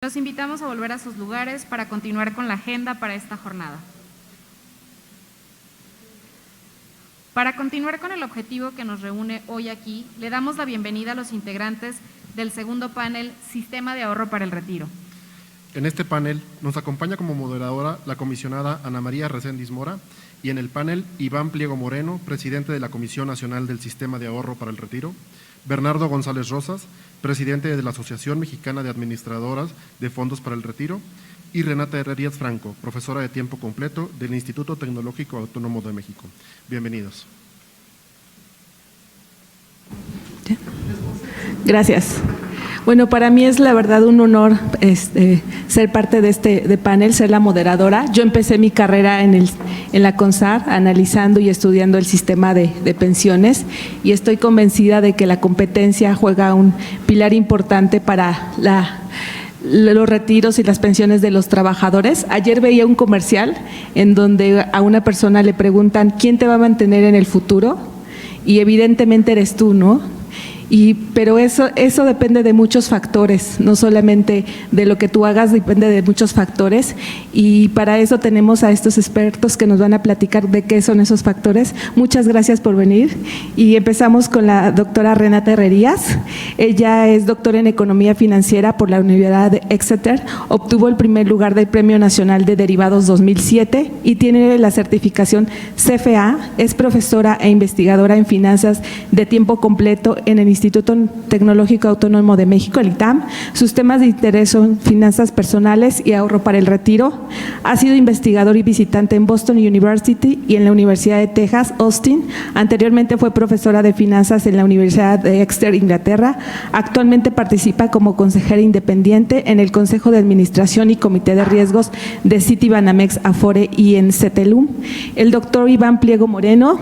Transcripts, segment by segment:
Los invitamos a volver a sus lugares para continuar con la agenda para esta jornada. Para continuar con el objetivo que nos reúne hoy aquí, le damos la bienvenida a los integrantes del segundo panel Sistema de Ahorro para el Retiro. En este panel nos acompaña como moderadora la comisionada Ana María Reséndiz Mora y en el panel Iván Pliego Moreno, presidente de la Comisión Nacional del Sistema de Ahorro para el Retiro, Bernardo González Rosas, presidente de la Asociación Mexicana de Administradoras de Fondos para el Retiro, y Renata Herrerías Franco, profesora de tiempo completo del Instituto Tecnológico Autónomo de México. Bienvenidos. Gracias. Bueno, para mí es la verdad un honor ser parte de este panel, ser la moderadora. Yo empecé mi carrera en la CONSAR analizando y estudiando el sistema de pensiones y estoy convencida de que la competencia juega un pilar importante para los retiros y las pensiones de los trabajadores. Ayer veía un comercial en donde a una persona le preguntan ¿quién te va a mantener en el futuro? Y evidentemente eres tú, ¿no? Pero eso depende de muchos factores, no solamente de lo que tú hagas, depende de muchos factores y para eso tenemos a estos expertos que nos van a platicar de qué son esos factores. Muchas gracias por venir y empezamos con la doctora Renata Herrerías. Ella es doctora en Economía Financiera por la Universidad de Exeter, obtuvo el primer lugar del Premio Nacional de Derivados 2007 y tiene la certificación CFA, es profesora e investigadora en finanzas de tiempo completo en el Instituto Tecnológico Autónomo de México, el ITAM. Sus temas de interés son finanzas personales y ahorro para el retiro. Ha sido investigador y visitante en Boston University y en la Universidad de Texas, Austin. Anteriormente fue profesora de finanzas en la Universidad de Exeter, Inglaterra. Actualmente participa como consejera independiente en el Consejo de Administración y Comité de Riesgos de Citibanamex, Afore y en Cetelum. El doctor Iván Pliego Moreno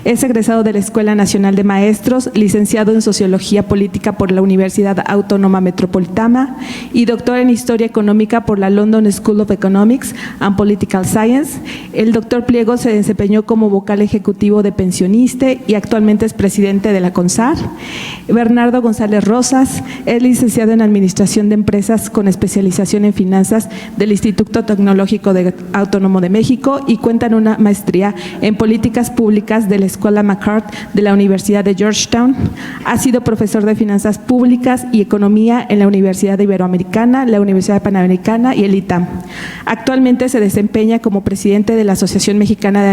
es egresado de la Escuela Nacional de Maestros, licenciado en Sociología Política por la Universidad Autónoma Metropolitana y doctor en Historia Económica por la London School of Economics and Political Science. El doctor Pliego se desempeñó como vocal ejecutivo de Pensioniste y actualmente es presidente de la CONSAR. Bernardo González Rosas es licenciado en Administración de Empresas con especialización en Finanzas del Instituto Tecnológico Autónomo de México y cuenta en una maestría en Políticas Públicas de la Escuela McCart de la Universidad de Georgetown. Ha sido profesor de Finanzas Públicas y Economía en la Universidad Iberoamericana, la Universidad Panamericana y el ITAM. Actualmente se desempeña como presidente de la Asociación Mexicana de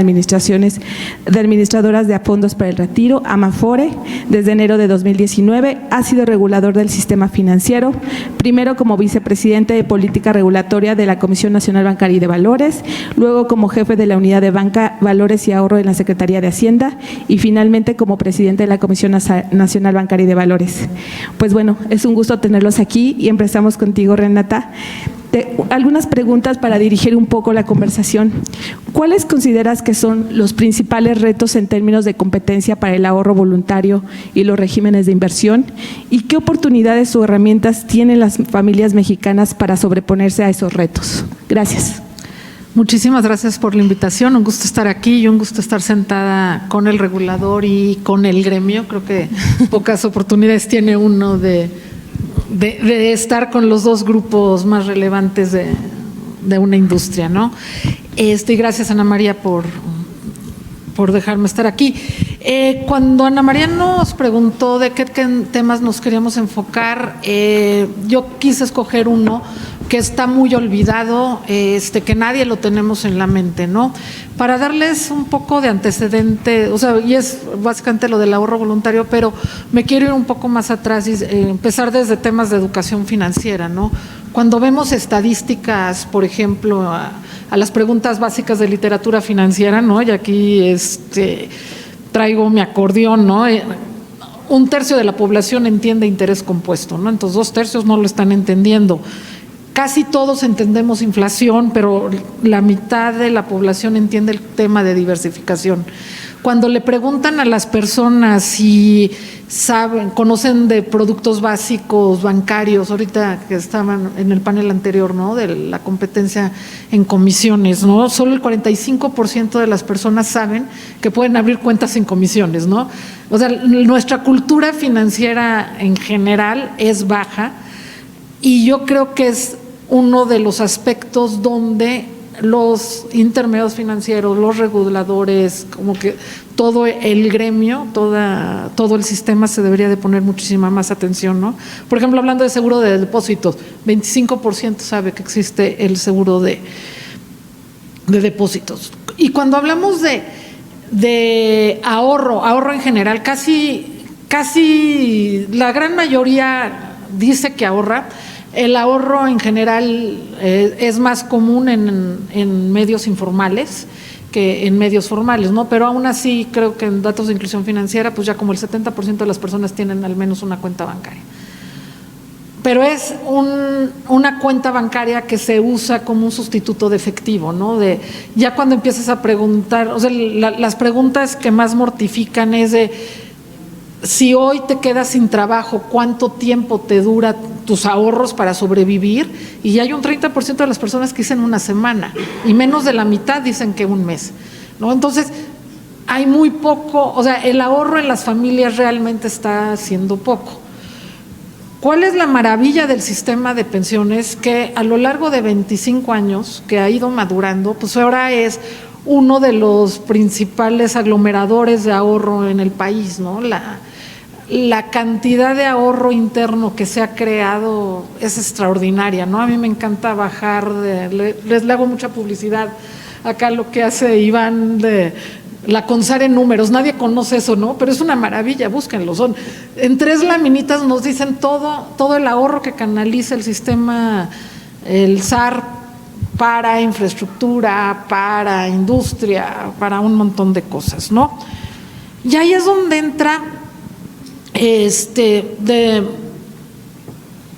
Administradoras de Fondos para el Retiro, AMAFORE, desde enero de 2019. Ha sido regulador del sistema financiero, primero como vicepresidente de Política Regulatoria de la Comisión Nacional Bancaria y de Valores, luego como jefe de la Unidad de Banca, Valores y Ahorro en la Secretaría de Hacienda y finalmente como presidente de la Comisión Nacional Bancaria y de Valores. Pues bueno, es un gusto tenerlos aquí y empezamos contigo, Renata. Algunas preguntas para dirigir un poco la conversación. ¿Cuáles consideras que son los principales retos en términos de competencia para el ahorro voluntario y los regímenes de inversión? ¿Y qué oportunidades o herramientas tienen las familias mexicanas para sobreponerse a esos retos? Gracias. Muchísimas gracias por la invitación, un gusto estar aquí y un gusto estar sentada con el regulador y con el gremio. Creo que pocas oportunidades tiene uno de estar con los dos grupos más relevantes de una industria, ¿no? Y gracias, Ana María, por dejarme estar aquí. Cuando Ana María nos preguntó de qué temas nos queríamos enfocar, yo quise escoger uno que está muy olvidado, que nadie lo tenemos en la mente, ¿no? Para darles un poco de antecedente, o sea, y es básicamente lo del ahorro voluntario, pero me quiero ir un poco más atrás y empezar desde temas de educación financiera, ¿no? Cuando vemos estadísticas, por ejemplo, a las preguntas básicas de literatura financiera, ¿no? Y aquí traigo mi acordeón, ¿no? Un tercio de la población entiende interés compuesto, ¿no? Entonces 2/3 no lo están entendiendo. Casi todos entendemos inflación, pero la mitad de la población entiende el tema de diversificación. Cuando le preguntan a las personas si conocen de productos básicos bancarios, ahorita que estaban en el panel anterior, ¿no? De la competencia en comisiones, ¿no? Solo el 45% de las personas saben que pueden abrir cuentas sin comisiones, ¿no? O sea, nuestra cultura financiera en general es baja. y yo creo que es uno de los aspectos donde los intermediarios financieros, los reguladores, como que todo el gremio, todo el sistema se debería de poner muchísima más atención, ¿no? Por ejemplo, hablando de seguro de depósitos, 25% sabe que existe el seguro de depósitos. Y cuando hablamos de ahorro en general, casi la gran mayoría dice que ahorra. El ahorro en general es más común en medios informales que en medios formales, ¿no? Pero aún así creo que en datos de inclusión financiera, pues ya como el 70% de las personas tienen al menos una cuenta bancaria. Pero es una cuenta bancaria que se usa como un sustituto de efectivo, ¿no? Ya cuando empiezas a preguntar, o sea, las preguntas que más mortifican es de si hoy te quedas sin trabajo, ¿cuánto tiempo te dura tus ahorros para sobrevivir? Y hay un 30% de las personas que dicen una semana y menos de la mitad dicen que un mes, ¿no? Entonces, hay muy poco, o sea, el ahorro en las familias realmente está siendo poco. ¿Cuál es la maravilla del sistema de pensiones? Que a lo largo de 25 años que ha ido madurando, pues ahora es uno de los principales aglomeradores de ahorro en el país, ¿no? La cantidad de ahorro interno que se ha creado es extraordinaria, ¿no? A mí me encanta bajar, les hago mucha publicidad acá lo que hace Iván de la CONSAR en números, nadie conoce eso, ¿no? Pero es una maravilla, búsquenlo, en 3 laminitas nos dicen todo el ahorro que canaliza el sistema, el SAR, para infraestructura, para industria, para un montón de cosas, ¿no? Y ahí es donde entra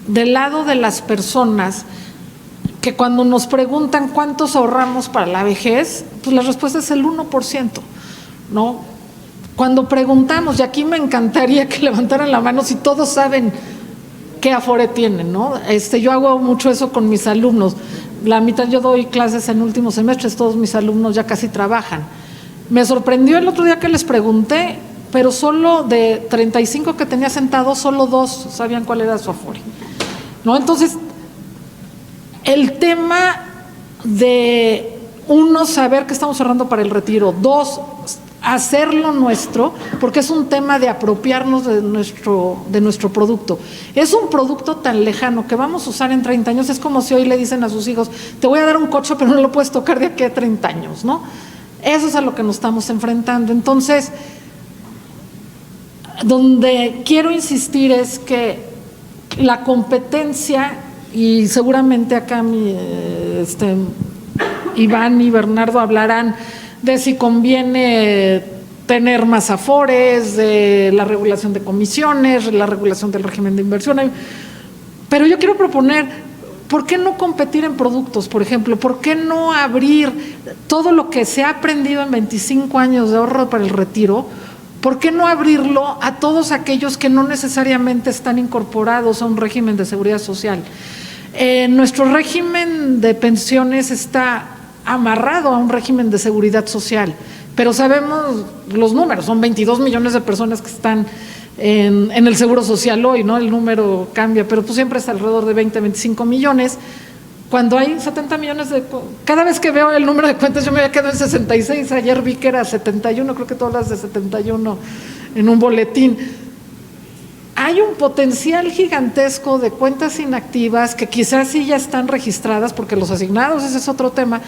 del lado de las personas, que cuando nos preguntan cuántos ahorramos para la vejez, pues la respuesta es el 1%, ¿no? Cuando preguntamos, y aquí me encantaría que levantaran la mano si todos saben qué Afore tienen, ¿no? Yo hago mucho eso con mis alumnos. La mitad, yo doy clases en últimos semestres, todos mis alumnos ya casi trabajan. Me sorprendió el otro día que les pregunté, pero solo de 35 que tenía sentados, solo 2 sabían cuál era su Afore, ¿no? Entonces, el tema de uno, saber que estamos ahorrando para el retiro, 2, hacerlo nuestro, porque es un tema de apropiarnos de nuestro producto. Es un producto tan lejano que vamos a usar en 30 años, es como si hoy le dicen a sus hijos, te voy a dar un coche, pero no lo puedes tocar de aquí a 30 años, ¿no? Eso es a lo que nos estamos enfrentando. Entonces, donde quiero insistir es que la competencia, y seguramente acá Iván y Bernardo hablarán de si conviene tener más afores, de la regulación de comisiones, la regulación del régimen de inversión, pero yo quiero proponer, ¿por qué no competir en productos? Por ejemplo, ¿por qué no abrir todo lo que se ha aprendido en 25 años de ahorro para el retiro? ¿Por qué no abrirlo a todos aquellos que no necesariamente están incorporados a un régimen de seguridad social? Nuestro régimen de pensiones está amarrado a un régimen de seguridad social, pero sabemos los números, son 22 millones de personas que están en el seguro social hoy, ¿no? El número cambia, pero pues siempre es alrededor de 20, 25 millones. Cuando hay 70 millones cada vez que veo el número de cuentas yo me quedo en 66, ayer vi que era 71, creo que tú hablas de 71 en un boletín. Hay un potencial gigantesco de cuentas inactivas que quizás sí ya están registradas, porque los asignados, ese es otro tema,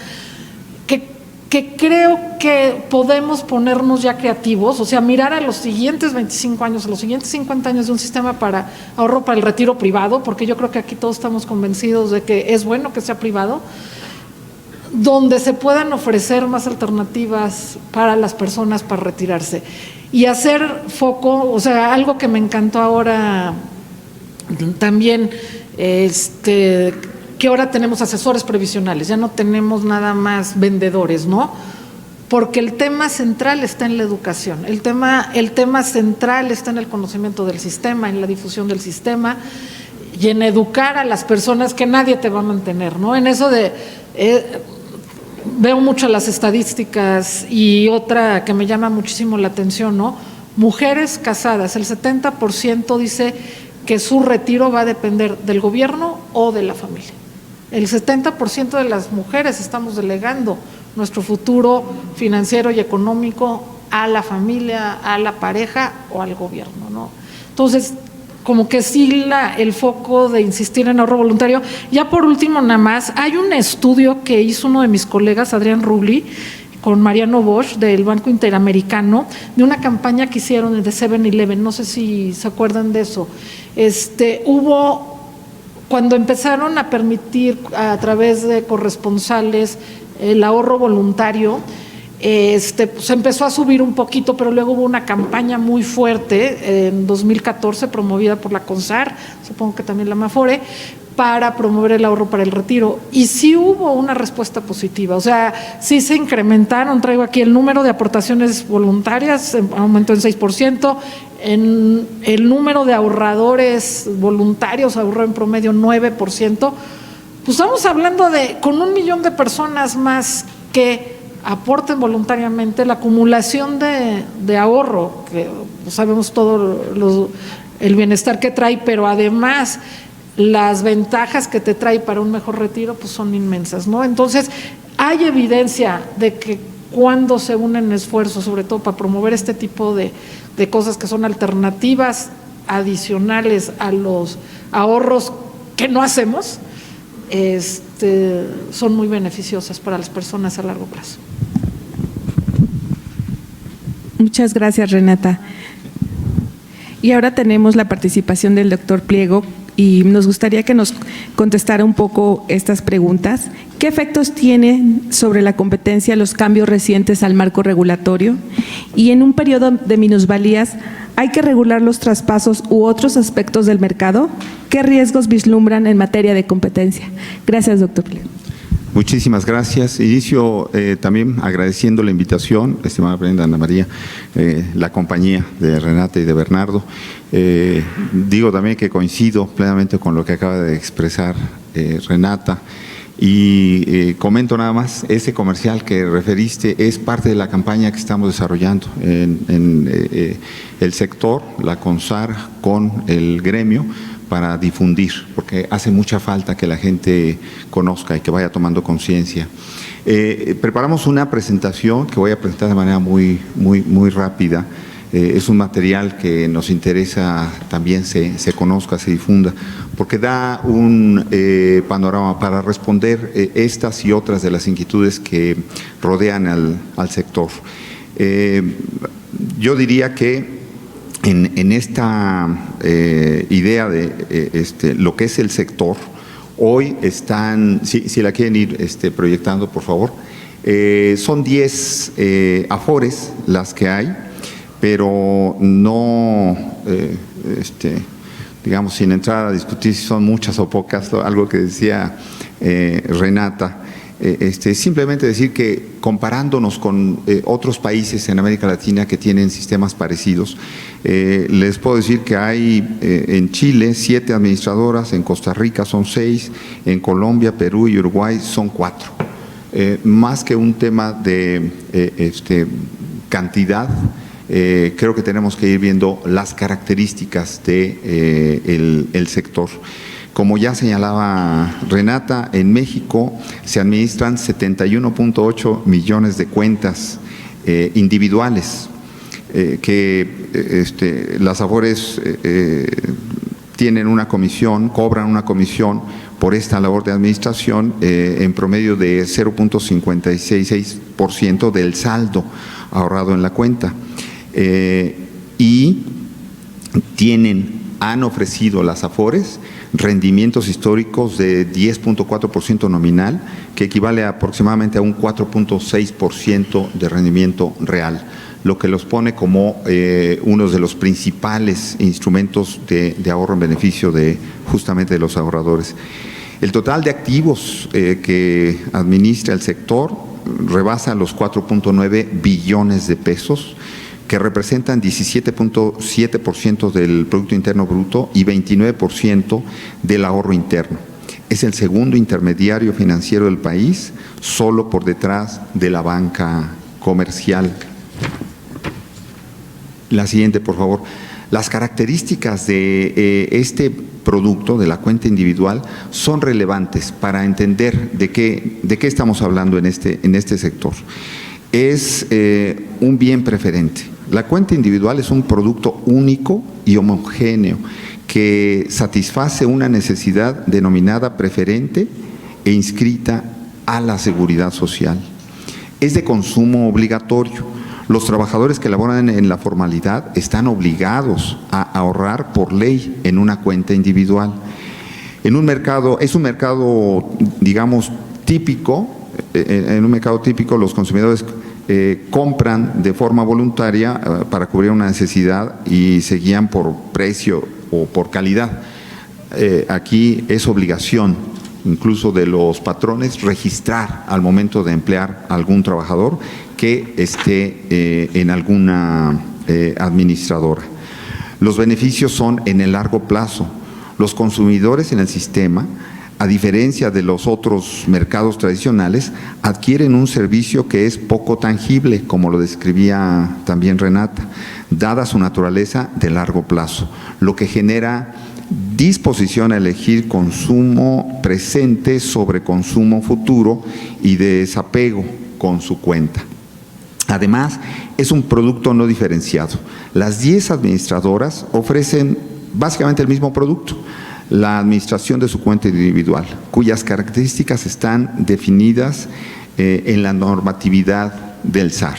que creo que podemos ponernos ya creativos, o sea, mirar a los siguientes 25 años, a los siguientes 50 años de un sistema para ahorro para el retiro privado, porque yo creo que aquí todos estamos convencidos de que es bueno que sea privado, donde se puedan ofrecer más alternativas para las personas para retirarse. Y hacer foco, o sea, algo que me encantó ahora también, que ahora tenemos asesores previsionales, ya no tenemos nada más vendedores, ¿no? Porque el tema central está en la educación, el tema central está en el conocimiento del sistema, en la difusión del sistema y en educar a las personas que nadie te va a mantener, ¿no? En eso veo mucho las estadísticas y otra que me llama muchísimo la atención, ¿no? Mujeres casadas, el 70% dice que su retiro va a depender del gobierno o de la familia. El 70% de las mujeres estamos delegando nuestro futuro financiero y económico a la familia, a la pareja o al gobierno, ¿no? Entonces, como que sí el foco de insistir en ahorro voluntario. Ya por último, nada más, hay un estudio que hizo uno de mis colegas, Adrián Rubli, con Mariano Bosch del Banco Interamericano, de una campaña que hicieron de 7-Eleven, no sé si se acuerdan de eso. Cuando empezaron a permitir a través de corresponsales el ahorro voluntario, pues empezó a subir un poquito, pero luego hubo una campaña muy fuerte en 2014 promovida por la CONSAR, supongo que también la MAFORE, para promover el ahorro para el retiro. Y sí hubo una respuesta positiva, o sea, sí se incrementaron, traigo aquí el número de aportaciones voluntarias, aumentó en 6%, en el número de ahorradores voluntarios ahorró en promedio 9%, pues estamos hablando de con 1 millón de personas más que aporten voluntariamente, la acumulación de ahorro, que pues sabemos todo el bienestar que trae, pero además las ventajas que te trae para un mejor retiro pues son inmensas, ¿no? Entonces hay evidencia de que cuando se unen esfuerzos, sobre todo para promover este tipo de cosas que son alternativas adicionales a los ahorros que no hacemos, son muy beneficiosas para las personas a largo plazo. Muchas gracias, Renata. Y ahora tenemos la participación del doctor Pliego y nos gustaría que nos contestara un poco estas preguntas. ¿Qué efectos tienen sobre la competencia los cambios recientes al marco regulatorio? Y en un periodo de minusvalías, ¿hay que regular los traspasos u otros aspectos del mercado? ¿Qué riesgos vislumbran en materia de competencia? Gracias, doctor Pliego. Muchísimas gracias. Inicio también agradeciendo la invitación, estimada Brenda, Ana María, la compañía de Renata y de Bernardo. Digo también que coincido plenamente con lo que acaba de expresar Renata y comento nada más, ese comercial que referiste es parte de la campaña que estamos desarrollando en el sector, la CONSAR con el gremio, para difundir, porque hace mucha falta que la gente conozca y que vaya tomando conciencia. Preparamos una presentación que voy a presentar de manera muy rápida. Es un material que nos interesa también se conozca, se difunda, porque da un panorama para responder estas y otras de las inquietudes que rodean al sector. Yo diría que en esta idea de lo que es el sector, hoy están, si la quieren ir proyectando, por favor, son 10 afores las que hay, pero no, digamos, sin entrar a discutir si son muchas o pocas, algo que decía Renata. Simplemente decir que comparándonos con otros países en América Latina que tienen sistemas parecidos, les puedo decir que hay en Chile 7 administradoras, en Costa Rica son 6, en Colombia, Perú y Uruguay son 4. Más que un tema de cantidad, creo que tenemos que ir viendo las características del sector. Como ya señalaba Renata, en México se administran 71.8 millones de cuentas individuales que las afores tienen una comisión, cobran una comisión por esta labor de administración en promedio de 0.56% del saldo ahorrado en la cuenta. Y han ofrecido las afores rendimientos históricos de 10.4% nominal, que equivale aproximadamente a un 4.6% de rendimiento real, lo que los pone como uno de los principales instrumentos de ahorro en beneficio justamente de los ahorradores. El total de activos que administra el sector rebasa los 4.9 billones de pesos, que representan 17.7% del Producto Interno Bruto y 29% del ahorro interno. Es el segundo intermediario financiero del país, solo por detrás de la banca comercial. La siguiente, por favor. Las características de este producto, de la cuenta individual, son relevantes para entender de qué estamos hablando en este sector. Es un bien preferente. La cuenta individual es un producto único y homogéneo que satisface una necesidad denominada preferente e inscrita a la seguridad social. Es de consumo obligatorio. Los trabajadores que laboran en la formalidad están obligados a ahorrar por ley en una cuenta individual. Es un mercado, digamos, típico. En un mercado típico los consumidores compran de forma voluntaria para cubrir una necesidad y se guían por precio o por calidad. Aquí es obligación incluso de los patrones registrar al momento de emplear a algún trabajador que esté en alguna administradora. Los beneficios son en el largo plazo. Los consumidores en el sistema, a diferencia de los otros mercados tradicionales, adquieren un servicio que es poco tangible, como lo describía también Renata, dada su naturaleza de largo plazo, lo que genera disposición a elegir consumo presente sobre consumo futuro y desapego con su cuenta. Además, es un producto no diferenciado. Las 10 administradoras ofrecen básicamente el mismo producto, la administración de su cuenta individual, cuyas características están definidas en la normatividad del SAR.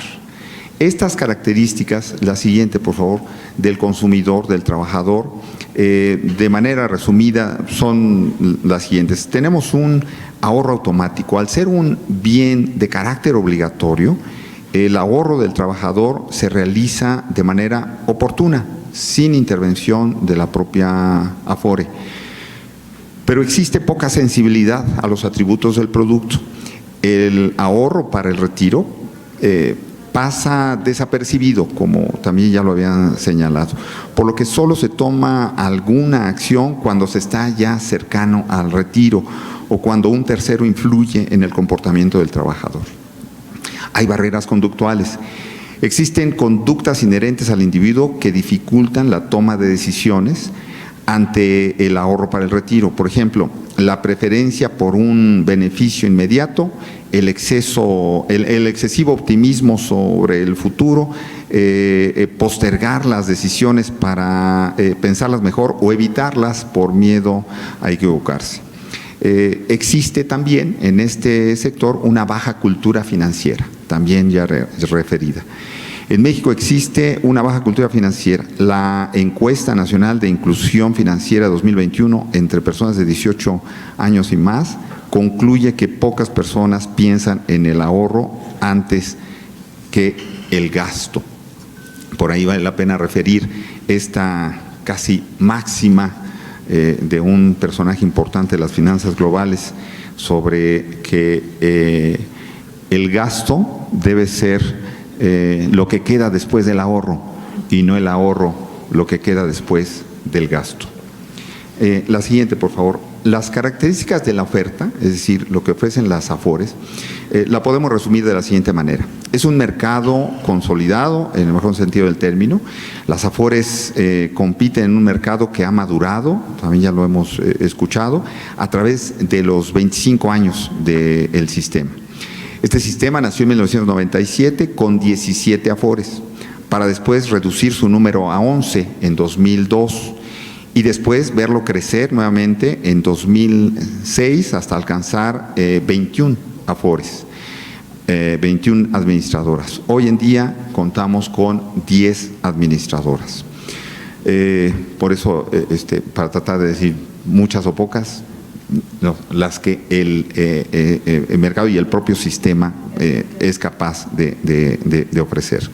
Estas características, la siguiente por favor, del consumidor, del trabajador, de manera resumida son las siguientes. Tenemos un ahorro automático. Al ser un bien de carácter obligatorio, el ahorro del trabajador se realiza de manera oportuna, sin intervención de la propia Afore. Pero existe poca sensibilidad a los atributos del producto. El ahorro para el retiro pasa desapercibido, como también ya lo habían señalado, por lo que solo se toma alguna acción cuando se está ya cercano al retiro o cuando un tercero influye en el comportamiento del trabajador. Hay barreras conductuales. Existen conductas inherentes al individuo que dificultan la toma de decisiones ante el ahorro para el retiro. Por ejemplo, la preferencia por un beneficio inmediato, el excesivo optimismo sobre el futuro, postergar las decisiones para pensarlas mejor o evitarlas por miedo a equivocarse. Existe también en este sector una baja cultura financiera, también ya referida. En México existe una baja cultura financiera. La Encuesta Nacional de Inclusión Financiera 2021 entre personas de 18 años y más concluye que pocas personas piensan en el ahorro antes que el gasto. Por ahí vale la pena referir esta casi máxima de un personaje importante de las finanzas globales sobre que el gasto debe ser lo que queda después del ahorro y no el ahorro lo que queda después del gasto. La siguiente, por favor. Las características de la oferta, es decir, lo que ofrecen las Afores, la podemos resumir de la siguiente manera. Es un mercado consolidado, en el mejor sentido del término. Las Afores compiten en un mercado que ha madurado, también ya lo hemos escuchado, a través de los 25 años del sistema. Este sistema nació en 1997 con 17 Afores, para después reducir su número a 11 en 2002 y después verlo crecer nuevamente en 2006 hasta alcanzar 21 Afores, 21 administradoras. Hoy en día contamos con 10 administradoras. Por eso, para tratar de decir muchas o pocas, no, las que el mercado y el propio sistema es capaz de ofrecer.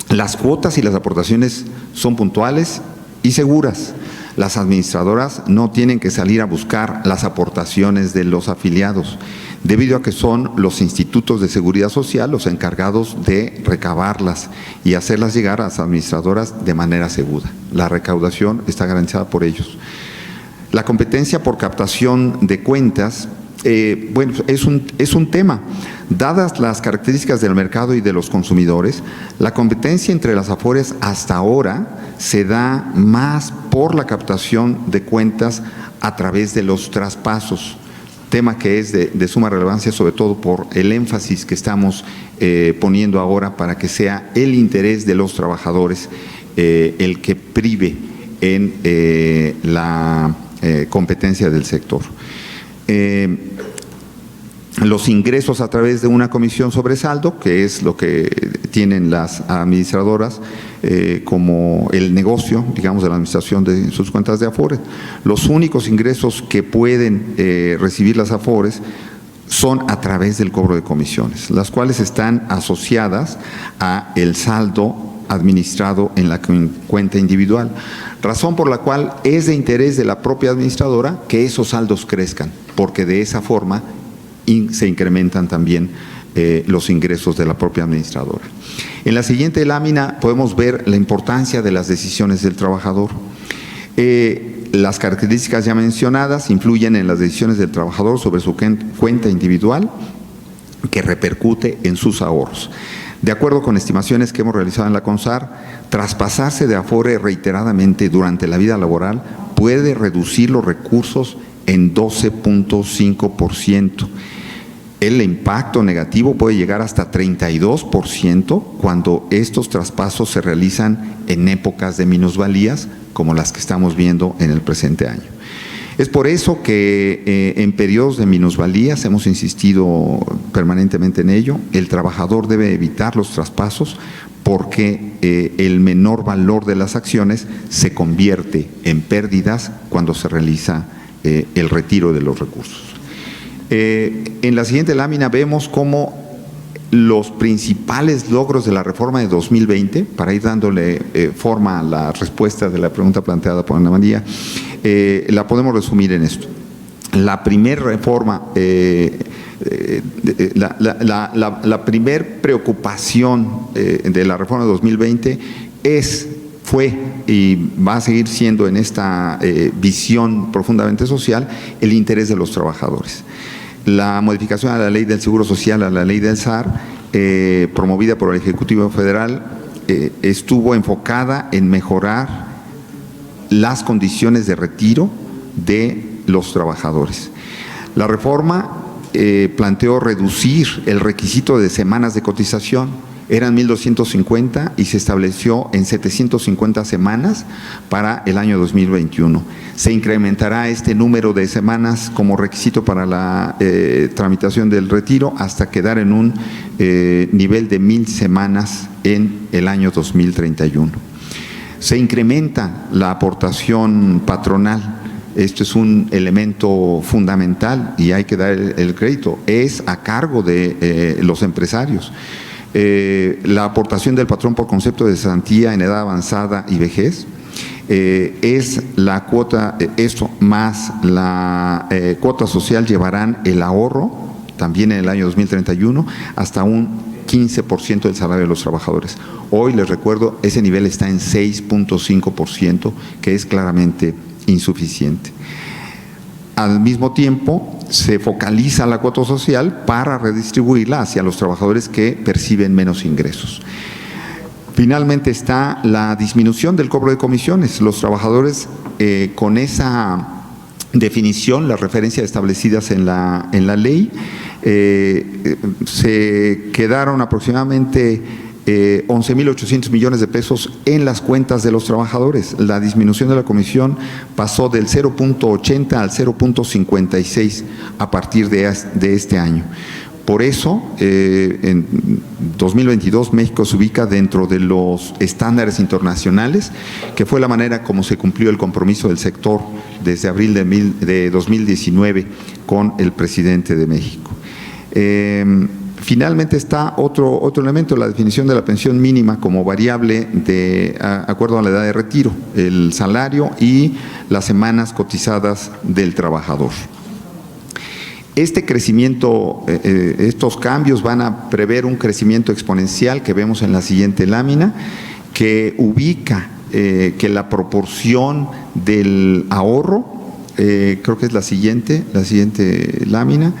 Las cuotas y las aportaciones son puntuales y seguras. Las administradoras no tienen que salir a buscar las aportaciones de los afiliados, debido a que son los institutos de seguridad social los encargados de recabarlas y hacerlas llegar a las administradoras de manera segura. La recaudación está garantizada por ellos. La competencia por captación de cuentas bueno, es un tema. Dadas las características del mercado y de los consumidores, la competencia entre las Afores hasta ahora se da más por la captación de cuentas a través de los traspasos, tema que es de suma relevancia, sobre todo por el énfasis que estamos poniendo ahora para que sea el interés de los trabajadores el que prive en la competencia del sector. Los ingresos a través de una comisión sobre saldo, que es lo que tienen las administradoras como el negocio, digamos, de la administración de sus cuentas de Afores. Los únicos ingresos que pueden recibir las Afores son a través del cobro de comisiones, las cuales están asociadas a el saldo administrado en la cuenta individual, razón por la cual es de interés de la propia administradora que esos saldos crezcan, porque de esa forma se incrementan también los ingresos de la propia administradora. En la siguiente lámina podemos ver la importancia de las decisiones del trabajador. Las características ya mencionadas influyen en las decisiones del trabajador sobre su cuenta individual, que repercute en sus ahorros. De acuerdo con estimaciones que hemos realizado en la CONSAR, traspasarse de Afore reiteradamente durante la vida laboral puede reducir los recursos en 12.5%. El impacto negativo puede llegar hasta 32% cuando estos traspasos se realizan en épocas de minusvalías como las que estamos viendo en el presente año. Es por eso que en periodos de minusvalías, hemos insistido permanentemente en ello, el trabajador debe evitar los traspasos porque el menor valor de las acciones se convierte en pérdidas cuando se realiza el retiro de los recursos. En la siguiente lámina vemos cómo los principales logros de la reforma de 2020, para ir dándole forma a la respuesta de la pregunta planteada por Ana María, la podemos resumir en esto. La primera reforma, la primer preocupación de la reforma de 2020 fue y va a seguir siendo en esta visión profundamente social el interés de los trabajadores. La modificación a la Ley del Seguro Social, a la Ley del SAR, promovida por el Ejecutivo Federal, estuvo enfocada en mejorar las condiciones de retiro de los trabajadores. La reforma planteó reducir el requisito de semanas de cotización. Eran 1,250 y se estableció en 750 semanas para el año 2021. Se incrementará este número de semanas como requisito para la tramitación del retiro hasta quedar en un nivel de 1,000 semanas en el año 2031. Se incrementa la aportación patronal. Esto es un elemento fundamental y hay que dar el crédito. Es a cargo de los empresarios. La aportación del patrón por concepto de cesantía en edad avanzada y vejez es la cuota, esto más la cuota social llevarán el ahorro también en el año 2031 hasta un 15% del salario de los trabajadores. Hoy les recuerdo, ese nivel está en 6.5%, que es claramente insuficiente. Al mismo tiempo, se focaliza la cuota social para redistribuirla hacia los trabajadores que perciben menos ingresos. Finalmente está la disminución del cobro de comisiones. Los trabajadores con esa definición, las referencias establecidas en la ley, se quedaron aproximadamente 11.800 millones de pesos en las cuentas de los trabajadores. La disminución de la comisión pasó del 0.80 al 0.56 a partir de este año. Por eso, en 2022 México se ubica dentro de los estándares internacionales, que fue la manera como se cumplió el compromiso del sector desde abril de 2019 con el presidente de México. Finalmente está otro elemento, la definición de la pensión mínima como variable de acuerdo a la edad de retiro, el salario y las semanas cotizadas del trabajador. Este crecimiento, estos cambios van a prever un crecimiento exponencial que vemos en la siguiente lámina, que ubica que la proporción del ahorro creo que es la siguiente lámina,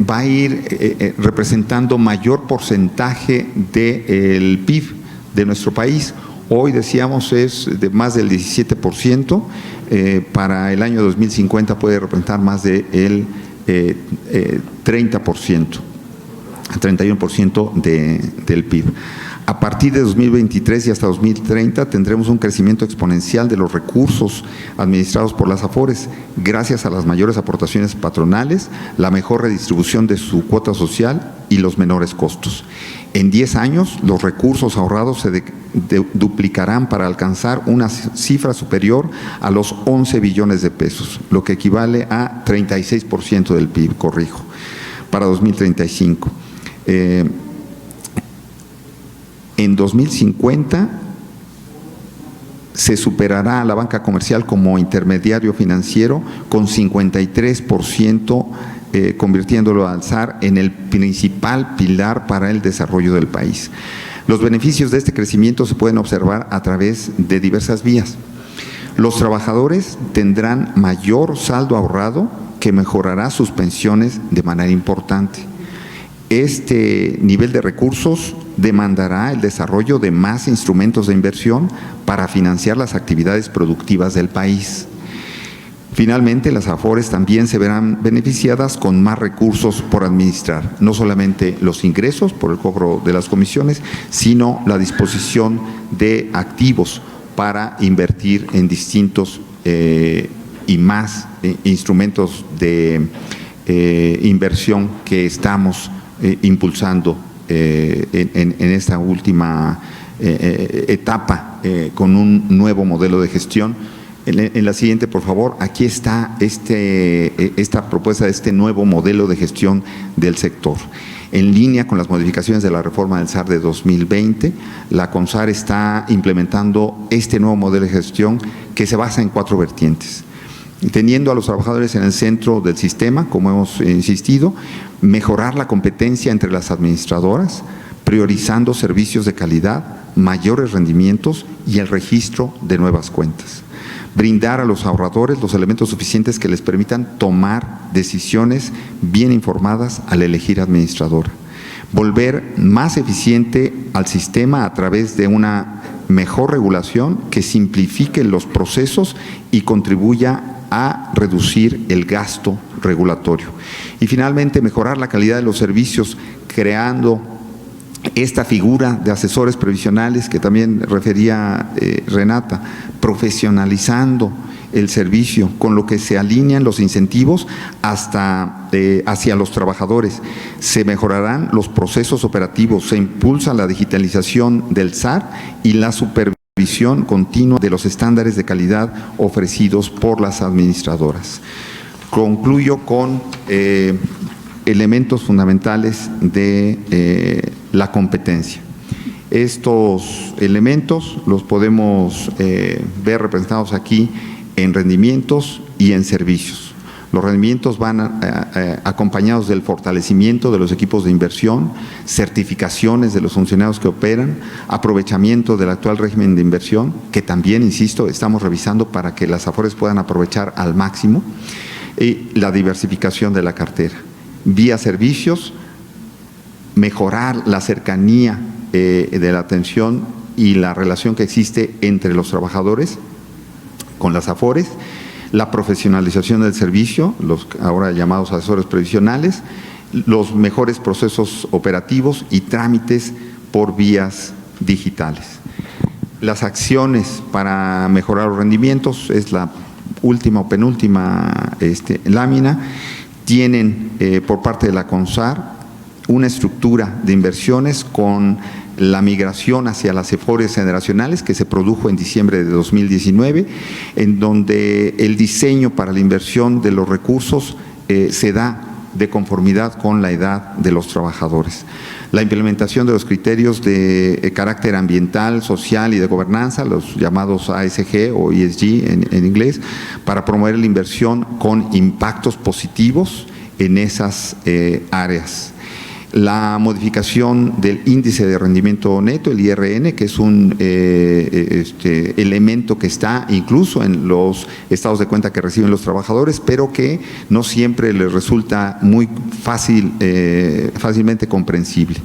va a ir representando mayor porcentaje del PIB de nuestro país. Hoy, decíamos, es de más del 17%, para el año 2050 puede representar más del 30%, 31% del PIB. A partir de 2023 y hasta 2030 tendremos un crecimiento exponencial de los recursos administrados por las AFORES, gracias a las mayores aportaciones patronales, la mejor redistribución de su cuota social y los menores costos. En 10 años, los recursos ahorrados se duplicarán para alcanzar una cifra superior a los 11 billones de pesos, lo que equivale a 36% del PIB, corrijo, para 2035. En 2050 se superará a la banca comercial como intermediario financiero con 53%, convirtiéndolo al SAR en el principal pilar para el desarrollo del país. Los beneficios de este crecimiento se pueden observar a través de diversas vías. Los trabajadores tendrán mayor saldo ahorrado que mejorará sus pensiones de manera importante. Este nivel de recursos demandará el desarrollo de más instrumentos de inversión para financiar las actividades productivas del país. Finalmente, las AFORES también se verán beneficiadas con más recursos por administrar, no solamente los ingresos por el cobro de las comisiones, sino la disposición de activos para invertir en distintos y más instrumentos de inversión que estamos impulsando en esta última etapa con un nuevo modelo de gestión. En la siguiente, por favor, aquí está esta propuesta de este nuevo modelo de gestión del sector. En línea con las modificaciones de la reforma del SAR de 2020, la CONSAR está implementando este nuevo modelo de gestión que se basa en 4 vertientes. Teniendo a los trabajadores en el centro del sistema, como hemos insistido, mejorar la competencia entre las administradoras, priorizando servicios de calidad, mayores rendimientos y el registro de nuevas cuentas. Brindar a los ahorradores los elementos suficientes que les permitan tomar decisiones bien informadas al elegir administradora. Volver más eficiente al sistema a través de una mejor regulación que simplifique los procesos y contribuya a reducir el gasto regulatorio. Y finalmente, mejorar la calidad de los servicios, creando esta figura de asesores previsionales que también refería Renata, profesionalizando el servicio, con lo que se alinean los incentivos hacia los trabajadores. Se mejorarán los procesos operativos, se impulsa la digitalización del SAR y la supervisión continua de los estándares de calidad ofrecidos por las administradoras. Concluyo con elementos fundamentales de la competencia. Estos elementos los podemos ver representados aquí en rendimientos y en servicios. Los rendimientos van acompañados del fortalecimiento de los equipos de inversión, certificaciones de los funcionarios que operan, aprovechamiento del actual régimen de inversión, que también, insisto, estamos revisando para que las AFORES puedan aprovechar al máximo, y la diversificación de la cartera. Vía servicios, mejorar la cercanía de la atención y la relación que existe entre los trabajadores con las AFORES, la profesionalización del servicio, los ahora llamados asesores previsionales, los mejores procesos operativos y trámites por vías digitales. Las acciones para mejorar los rendimientos es la última o penúltima lámina. Tienen por parte de la CONSAR una estructura de inversiones con la migración hacia las AFORES generacionales que se produjo en diciembre de 2019, en donde el diseño para la inversión de los recursos se da de conformidad con la edad de los trabajadores. La implementación de los criterios de carácter ambiental, social y de gobernanza, los llamados ASG o ESG en inglés, para promover la inversión con impactos positivos en esas áreas. la modificación del índice de rendimiento neto, el IRN, que es un elemento que está incluso en los estados de cuenta que reciben los trabajadores, pero que no siempre les resulta muy fácilmente comprensible,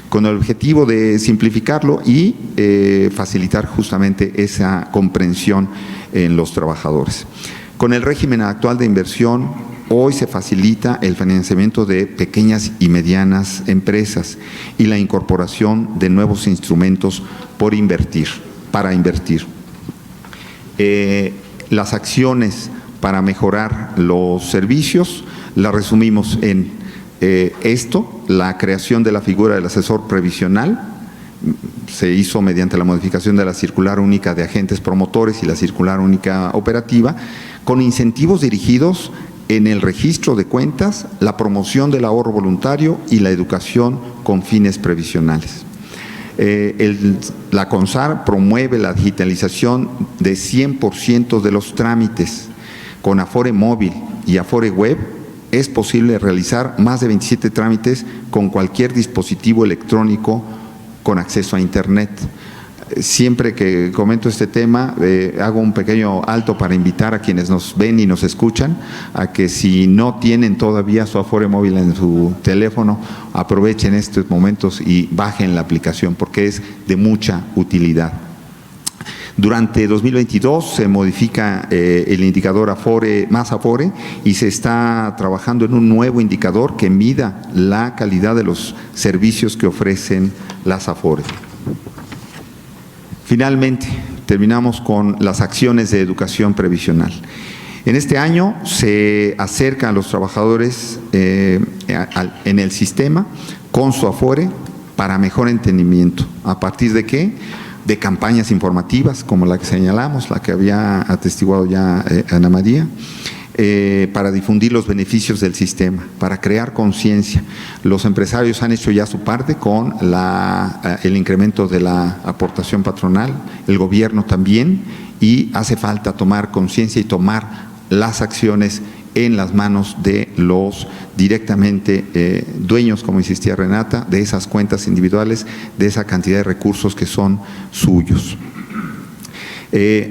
con el objetivo de simplificarlo y facilitar justamente esa comprensión en los trabajadores. Con el régimen actual de inversión, hoy se facilita el financiamiento de pequeñas y medianas empresas y la incorporación de nuevos instrumentos para invertir. Las acciones para mejorar los servicios las resumimos en la creación de la figura del asesor previsional. Se hizo mediante la modificación de la circular única de agentes promotores y la circular única operativa, con incentivos dirigidos en el registro de cuentas, la promoción del ahorro voluntario y la educación con fines previsionales. La CONSAR promueve la digitalización de 100% de los trámites. Con Afore Móvil y Afore Web es posible realizar más de 27 trámites con cualquier dispositivo electrónico con acceso a Internet. Siempre que comento este tema, hago un pequeño alto para invitar a quienes nos ven y nos escuchan a que si no tienen todavía su Afore Móvil en su teléfono, aprovechen estos momentos y bajen la aplicación porque es de mucha utilidad. Durante 2022 se modifica el indicador Afore más Afore y se está trabajando en un nuevo indicador que mida la calidad de los servicios que ofrecen las Afores. Finalmente, terminamos con las acciones de educación previsional. En este año se acercan a los trabajadores en el sistema con su Afore para mejor entendimiento. ¿A partir de qué? De campañas informativas como la que señalamos, la que había atestiguado ya Ana María, para difundir los beneficios del sistema, para crear conciencia. Los empresarios han hecho ya su parte con el incremento de la aportación patronal, el gobierno también, y hace falta tomar conciencia y tomar las acciones en las manos de los directamente dueños, como insistía Renata, de esas cuentas individuales, de esa cantidad de recursos que son suyos.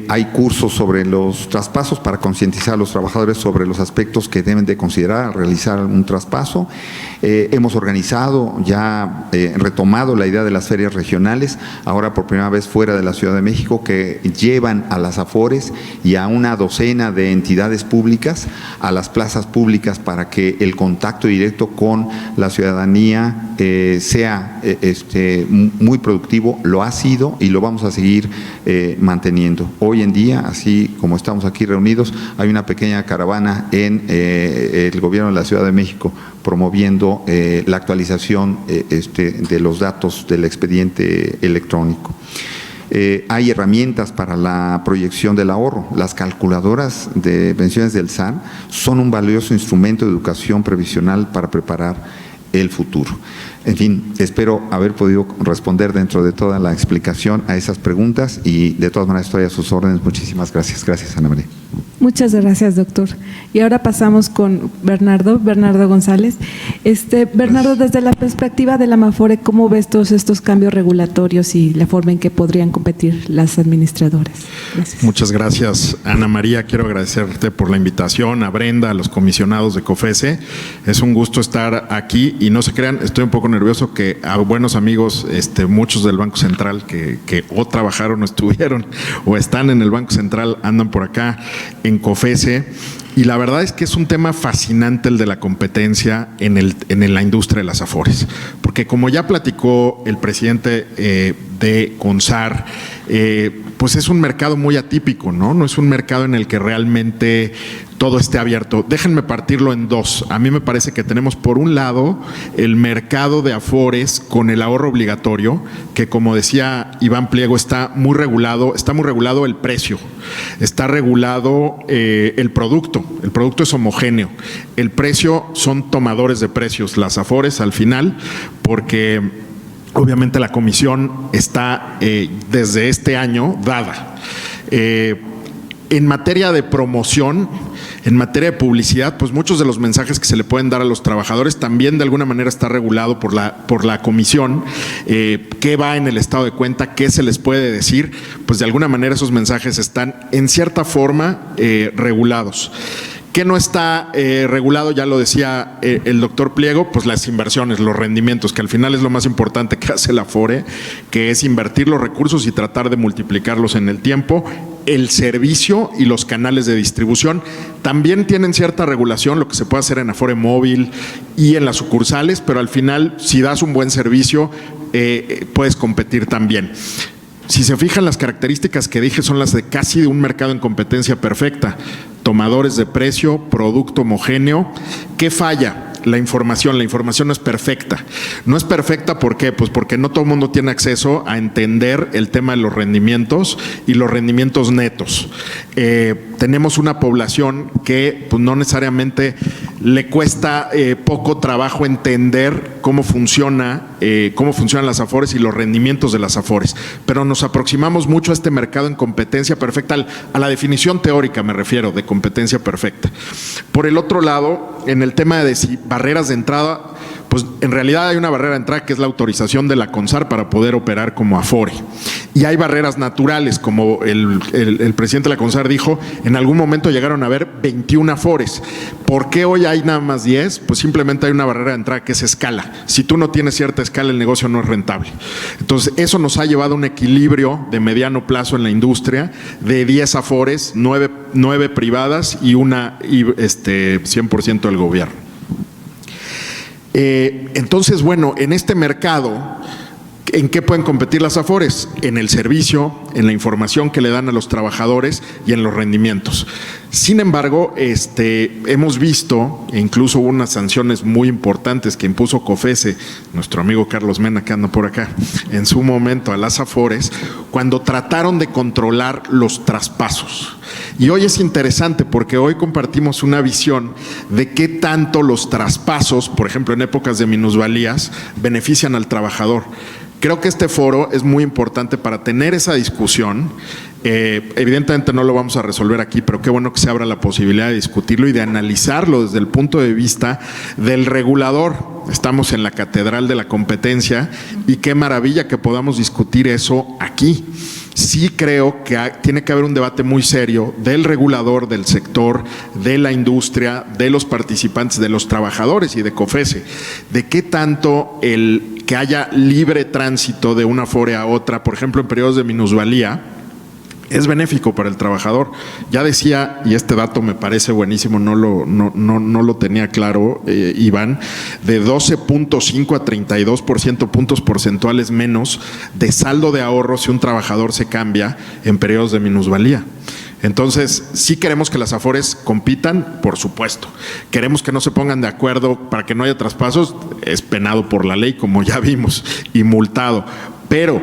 Hay cursos sobre los traspasos para concientizar a los trabajadores sobre los aspectos que deben de considerar al realizar un traspaso. Hemos organizado, ya retomado la idea de las ferias regionales, ahora por primera vez fuera de la Ciudad de México, que llevan a las Afores y a una docena de entidades públicas a las plazas públicas para que el contacto directo con la ciudadanía sea muy productivo. Lo ha sido y lo vamos a seguir manteniendo. Hoy en día, así como estamos aquí reunidos, hay una pequeña caravana en el gobierno de la Ciudad de México promoviendo la actualización de los datos del expediente electrónico. Hay herramientas para la proyección del ahorro. Las calculadoras de pensiones del SAN son un valioso instrumento de educación previsional para preparar el futuro. En fin, espero haber podido responder dentro de toda la explicación a esas preguntas y de todas maneras estoy a sus órdenes. Muchísimas gracias. Gracias, Ana María. Muchas gracias, doctor. Y ahora pasamos con Bernardo González. Bernardo, desde la perspectiva de la Amafore, ¿cómo ves todos estos cambios regulatorios y la forma en que podrían competir las administradoras? Gracias. Muchas gracias, Ana María. Quiero agradecerte por la invitación, a Brenda, a los comisionados de COFESE. Es un gusto estar aquí y no se crean, estoy un poco nervioso que a buenos amigos, muchos del Banco Central que o trabajaron o estuvieron o están en el Banco Central, andan por acá en COFESE, y la verdad es que es un tema fascinante el de la competencia en la industria de las Afores, porque como ya platicó el presidente de CONSAR, pues es un mercado muy atípico, ¿no? No es un mercado en el que realmente todo esté abierto. Déjenme partirlo en dos. A mí me parece que tenemos por un lado el mercado de Afores con el ahorro obligatorio, que como decía Iván Pliego, está muy regulado el precio, está regulado el producto es homogéneo, el precio son tomadores de precios, las Afores al final, porque obviamente la comisión está desde este año dada. En materia de promoción, En materia de publicidad, pues muchos de los mensajes que se le pueden dar a los trabajadores también de alguna manera está regulado por la comisión. ¿Qué va en el estado de cuenta? ¿Qué se les puede decir? Pues de alguna manera esos mensajes están en cierta forma regulados. ¿Qué no está regulado? Ya lo decía el doctor Pliego, pues las inversiones, los rendimientos, que al final es lo más importante que hace la Afore, que es invertir los recursos y tratar de multiplicarlos en el tiempo. El servicio y los canales de distribución también tienen cierta regulación, lo que se puede hacer en Afore Móvil y en las sucursales, pero al final, si das un buen servicio, puedes competir también. Si se fijan, las características que dije son las de casi de un mercado en competencia perfecta. Tomadores de precio, producto homogéneo. ¿Qué falla? La información no es perfecta. No es perfecta, ¿por qué? Pues porque no todo el mundo tiene acceso a entender el tema de los rendimientos y los rendimientos netos. Tenemos una población que pues, no necesariamente le cuesta poco trabajo entender cómo funcionan las Afores y los rendimientos de las Afores, pero nos aproximamos mucho a este mercado en competencia perfecta, a la definición teórica me refiero, de competencia perfecta. Por el otro lado, en el tema de barreras de entrada, pues en realidad hay una barrera de entrada que es la autorización de la CONSAR para poder operar como Afore. Y hay barreras naturales, como el presidente de la CONSAR dijo, en algún momento llegaron a haber 21 Afores. ¿Por qué hoy hay nada más 10? Pues simplemente hay una barrera de entrada que es escala. Si tú no tienes cierta escala, el negocio no es rentable. Entonces, eso nos ha llevado a un equilibrio de mediano plazo en la industria de 10 Afores, 9 privadas y una 100% del gobierno. Entonces, bueno, en este mercado, ¿en qué pueden competir las Afores? En el servicio, en la información que le dan a los trabajadores y en los rendimientos. Sin embargo, hemos visto, e incluso hubo unas sanciones muy importantes que impuso COFESE, nuestro amigo Carlos Mena, que anda por acá, en su momento a las Afores, cuando trataron de controlar los traspasos. Y hoy es interesante porque hoy compartimos una visión de qué tanto los traspasos, por ejemplo, en épocas de minusvalías, benefician al trabajador. Creo que este foro es muy importante para tener esa discusión. Evidentemente no lo vamos a resolver aquí, pero qué bueno que se abra la posibilidad de discutirlo y de analizarlo desde el punto de vista del regulador. Estamos en la catedral de la competencia y qué maravilla que podamos discutir eso aquí. Sí creo que tiene que haber un debate muy serio del regulador, del sector, de la industria, de los participantes, de los trabajadores y de COFESE, de qué tanto el que haya libre tránsito de una Afore a otra, por ejemplo en periodos de minusvalía, es benéfico para el trabajador. Ya decía, y este dato me parece buenísimo, no lo tenía claro, Iván, de 12.5 a 32% puntos porcentuales menos de saldo de ahorro si un trabajador se cambia en periodos de minusvalía. Entonces, sí queremos que las Afores compitan, por supuesto. Queremos que no se pongan de acuerdo para que no haya traspasos, es penado por la ley, como ya vimos, y multado. Pero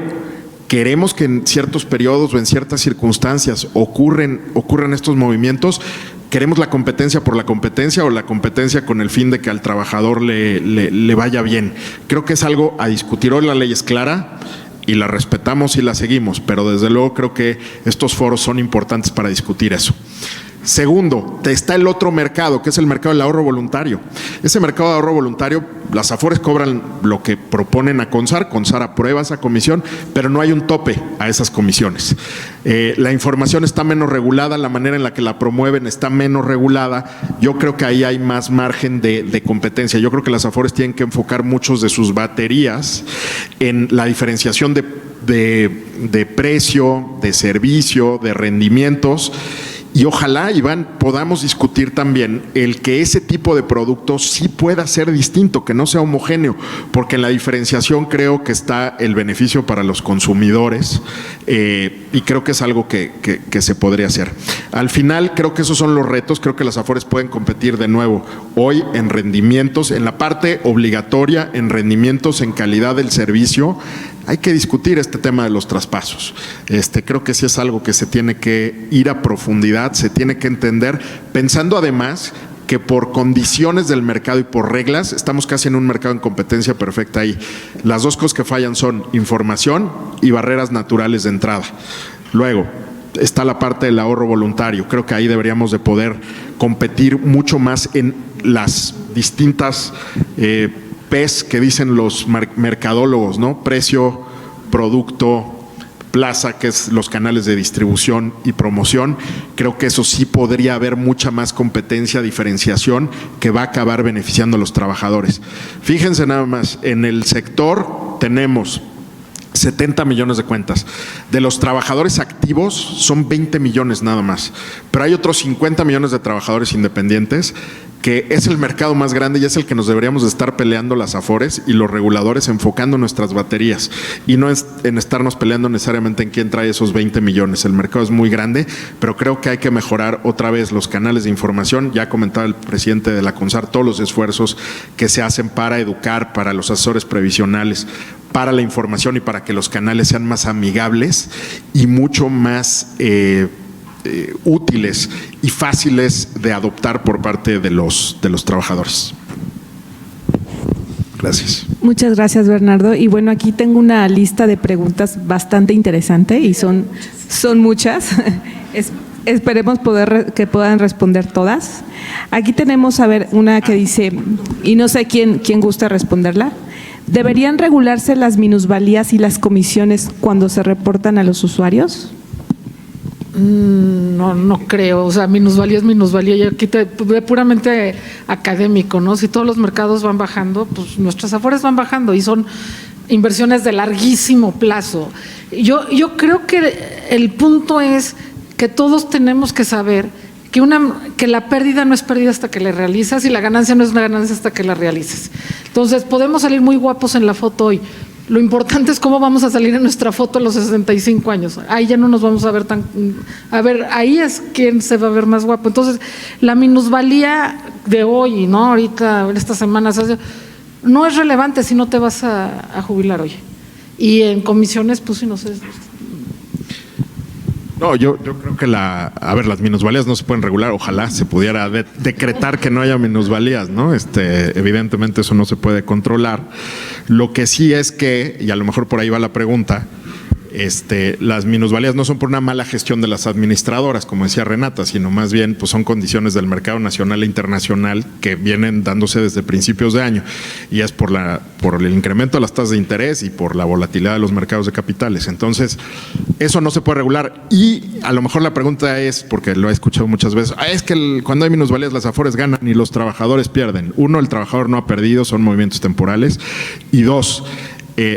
queremos que en ciertos periodos o en ciertas circunstancias ocurran estos movimientos. ¿Queremos la competencia por la competencia o la competencia con el fin de que al trabajador le vaya bien? Creo que es algo a discutir. Hoy la ley es clara y la respetamos y la seguimos, pero desde luego creo que estos foros son importantes para discutir eso. Segundo, está el otro mercado, que es el mercado del ahorro voluntario. Ese mercado de ahorro voluntario, las Afores cobran lo que proponen a CONSAR aprueba esa comisión, pero no hay un tope a esas comisiones. La información está menos regulada, la manera en la que la promueven está menos regulada. Yo creo que ahí hay más margen de competencia. Yo creo que las Afores tienen que enfocar muchos de sus baterías en la diferenciación de precio, de servicio, de rendimientos. Y ojalá, Iván, podamos discutir también el que ese tipo de productos sí pueda ser distinto, que no sea homogéneo, porque en la diferenciación creo que está el beneficio para los consumidores y creo que es algo que se podría hacer. Al final, creo que esos son los retos, creo que las Afores pueden competir de nuevo hoy en rendimientos, en la parte obligatoria, en rendimientos, en calidad del servicio. Hay que discutir este tema de los traspasos. Creo que sí es algo que se tiene que ir a profundidad, se tiene que entender, pensando además que por condiciones del mercado y por reglas, estamos casi en un mercado en competencia perfecta ahí. Las dos cosas que fallan son información y barreras naturales de entrada. Luego, está la parte del ahorro voluntario. Creo que ahí deberíamos de poder competir mucho más en las distintas P's que dicen los mercadólogos, ¿no? Precio, producto, plaza, que es los canales de distribución y promoción. Creo que eso sí podría haber mucha más competencia, diferenciación, que va a acabar beneficiando a los trabajadores. Fíjense nada más, en el sector tenemos 70 millones de cuentas. De los trabajadores activos son 20 millones nada más, pero hay otros 50 millones de trabajadores independientes, que es el mercado más grande y es el que nos deberíamos de estar peleando las AFORES y los reguladores, enfocando nuestras baterías y no en estarnos peleando necesariamente en quién trae esos 20 millones. El mercado es muy grande, pero creo que hay que mejorar otra vez los canales de información. Ya comentaba el presidente de la CONSAR todos los esfuerzos que se hacen para educar, para los asesores previsionales, para la información y para que los canales sean más amigables y mucho más útiles y fáciles de adoptar por parte de los trabajadores. Gracias. Muchas gracias, Bernardo. Y bueno, aquí tengo una lista de preguntas bastante interesante y son muchas. Esperemos que puedan responder todas. Aquí tenemos, a ver, una que dice, y no sé quién gusta responderla. ¿Deberían regularse las minusvalías y las comisiones cuando se reportan a los usuarios? No creo, o sea, minusvalía es minusvalía, y aquí puramente académico, ¿no? Si todos los mercados van bajando, pues nuestras AFORES van bajando y son inversiones de larguísimo plazo. Yo creo que el punto es que todos tenemos que saber que la pérdida no es pérdida hasta que la realizas y la ganancia no es una ganancia hasta que la realices. Entonces, podemos salir muy guapos en la foto hoy. Lo importante es cómo vamos a salir en nuestra foto a los 65 años. Ahí ya no nos vamos a ver tan… A ver, ahí es quien se va a ver más guapo. Entonces, la minusvalía de hoy, ¿no? Ahorita, estas semanas, no es relevante si no te vas a jubilar hoy. Y en comisiones, pues sí, no sé… No, yo creo que las minusvalías no se pueden regular. Ojalá se pudiera decretar que no haya minusvalías, ¿no? Evidentemente eso no se puede controlar. Lo que sí es que, y a lo mejor por ahí va la pregunta, las minusvalías no son por una mala gestión de las administradoras, como decía Renata, sino más bien pues son condiciones del mercado nacional e internacional que vienen dándose desde principios de año, y es por el incremento de las tasas de interés y por la volatilidad de los mercados de capitales. Entonces, eso no se puede regular. Y a lo mejor la pregunta es, porque lo he escuchado muchas veces, es que cuando hay minusvalías las AFORES ganan y los trabajadores pierden. Uno, el trabajador no ha perdido, son movimientos temporales. Y dos,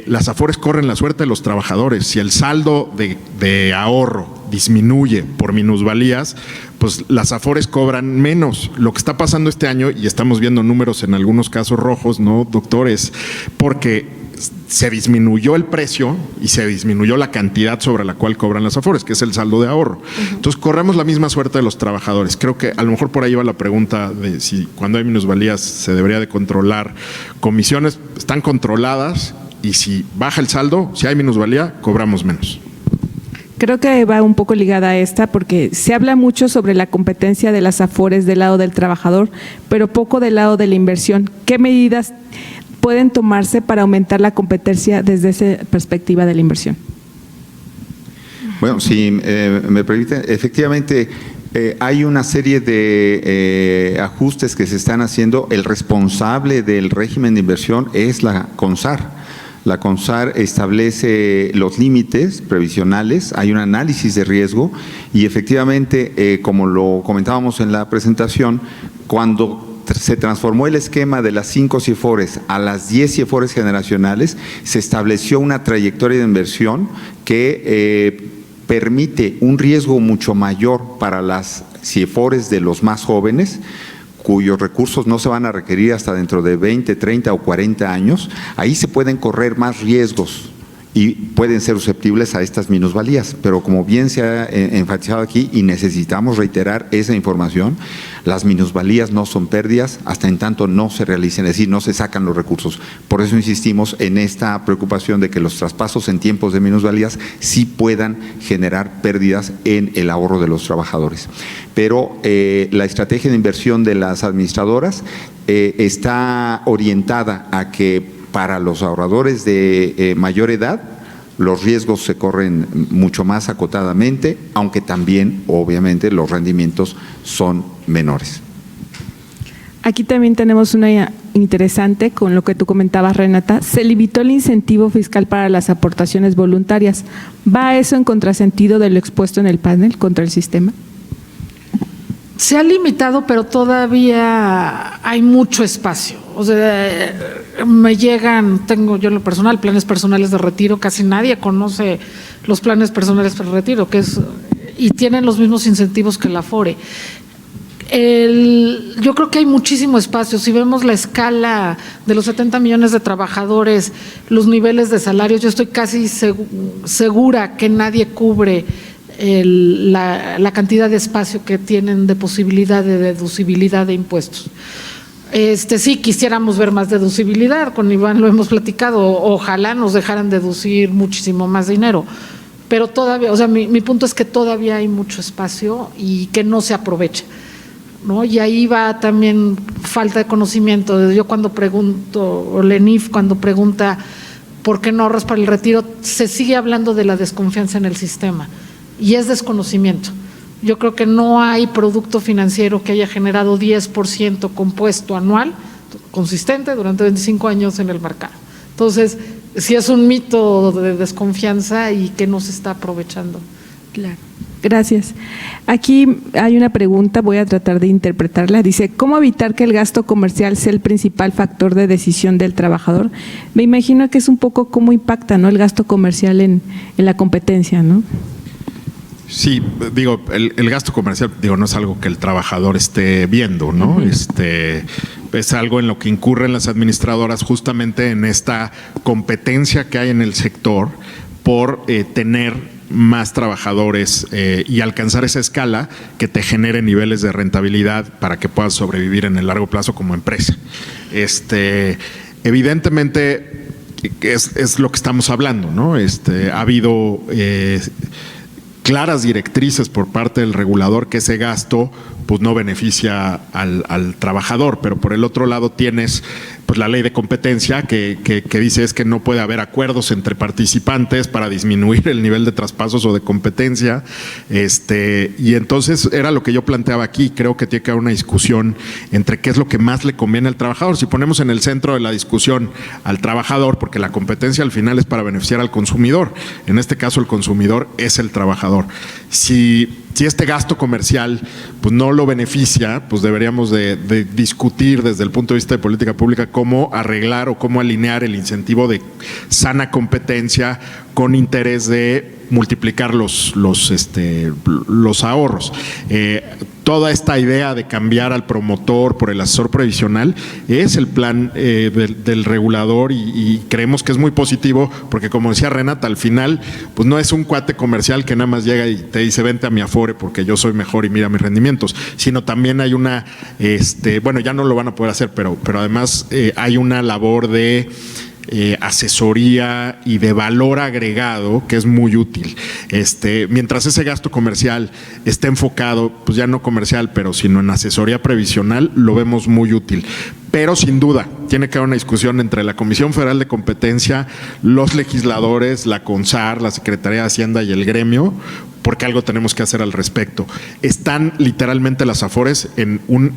las AFORES corren la suerte de los trabajadores. Si el saldo de ahorro disminuye por minusvalías, pues las AFORES cobran menos. Lo que está pasando este año, y estamos viendo números en algunos casos rojos, ¿no, doctores? Porque se disminuyó el precio y se disminuyó la cantidad sobre la cual cobran las AFORES, que es el saldo de ahorro. Entonces, corremos la misma suerte de los trabajadores. Creo que a lo mejor por ahí va la pregunta de si cuando hay minusvalías se debería de controlar. Comisiones están controladas y si baja el saldo, si hay minusvalía, cobramos menos. Creo que va un poco ligada a esta, porque se habla mucho sobre la competencia de las AFORES del lado del trabajador, pero poco del lado de la inversión. ¿Qué medidas pueden tomarse para aumentar la competencia desde esa perspectiva de la inversión? Bueno, si me permiten, efectivamente hay una serie de ajustes que se están haciendo. El responsable del régimen de inversión es la CONSAR. La CONSAR establece los límites previsionales, hay un análisis de riesgo y efectivamente, como lo comentábamos en la presentación, cuando se transformó el esquema de las 5 CIFORES a las 10 CIFORES generacionales, se estableció una trayectoria de inversión que permite un riesgo mucho mayor para las CIFORES de los más jóvenes, cuyos recursos no se van a requerir hasta dentro de 20, 30 o 40 años. Ahí se pueden correr más riesgos y pueden ser susceptibles a estas minusvalías, pero como bien se ha enfatizado aquí y necesitamos reiterar esa información, las minusvalías no son pérdidas hasta en tanto no se realicen, es decir, no se sacan los recursos. Por eso insistimos en esta preocupación de que los traspasos en tiempos de minusvalías sí puedan generar pérdidas en el ahorro de los trabajadores. Pero la estrategia de inversión de las administradoras está orientada a que para los ahorradores de mayor edad los riesgos se corren mucho más acotadamente, aunque también, obviamente, los rendimientos son menores. Aquí también tenemos una interesante con lo que tú comentabas, Renata. Se limitó el incentivo fiscal para las aportaciones voluntarias. ¿Va eso en contrasentido de lo expuesto en el panel contra el sistema? Se ha limitado, pero todavía hay mucho espacio. O sea, me llegan, tengo yo en lo personal, planes personales de retiro, casi nadie conoce los planes personales de retiro, y tienen los mismos incentivos que la Afore. Yo creo que hay muchísimo espacio. Si vemos la escala de los 70 millones de trabajadores, los niveles de salarios, yo estoy casi segura que nadie cubre la cantidad de espacio que tienen de posibilidad de deducibilidad de impuestos. Sí, quisiéramos ver más deducibilidad, con Iván lo hemos platicado, ojalá nos dejaran deducir muchísimo más dinero, pero todavía, o sea, mi punto es que todavía hay mucho espacio y que no se aprovecha, ¿no? Y ahí va también falta de conocimiento. Yo cuando pregunto, o Lenif cuando pregunta por qué no ahorras para el retiro, se sigue hablando de la desconfianza en el sistema. Y es desconocimiento. Yo creo que no hay producto financiero que haya generado 10% compuesto anual consistente durante 25 años en el mercado. Entonces, sí es un mito de desconfianza y que no se está aprovechando. Claro. Gracias. Aquí hay una pregunta, voy a tratar de interpretarla. Dice, ¿cómo evitar que el gasto comercial sea el principal factor de decisión del trabajador? Me imagino que es un poco cómo impacta, ¿no?, el gasto comercial en la competencia, ¿no? Sí, digo, el gasto comercial, no es algo que el trabajador esté viendo, ¿no? Es algo en lo que incurren las administradoras justamente en esta competencia que hay en el sector por tener más trabajadores y alcanzar esa escala que te genere niveles de rentabilidad para que puedas sobrevivir en el largo plazo como empresa. Evidentemente es lo que estamos hablando, ¿no? Ha habido claras directrices por parte del regulador que ese gasto pues no beneficia al trabajador, pero por el otro lado tienes pues la ley de competencia que dice es que no puede haber acuerdos entre participantes para disminuir el nivel de traspasos o de competencia, y entonces era lo que yo planteaba aquí. Creo que tiene que haber una discusión entre qué es lo que más le conviene al trabajador. Si ponemos en el centro de la discusión al trabajador, porque la competencia al final es para beneficiar al consumidor, en este caso el consumidor es el trabajador. Si este gasto comercial pues no lo beneficia, pues deberíamos de discutir desde el punto de vista de política pública cómo arreglar o cómo alinear el incentivo de sana competencia con interés de multiplicar los ahorros. Toda esta idea de cambiar al promotor por el asesor previsional es el plan del regulador y creemos que es muy positivo porque, como decía Renata, al final pues no es un cuate comercial que nada más llega y te dice vente a mi Afore porque yo soy mejor y mira mis rendimientos, sino también hay una, bueno, ya no lo van a poder hacer, pero además hay una labor de asesoría y de valor agregado que es muy útil. Mientras ese gasto comercial esté enfocado, pues ya no comercial, pero sino en asesoría previsional, lo vemos muy útil. Pero sin duda, tiene que haber una discusión entre la Comisión Federal de Competencia, los legisladores, la CONSAR, la Secretaría de Hacienda y el gremio, porque algo tenemos que hacer al respecto. Están literalmente las Afores en un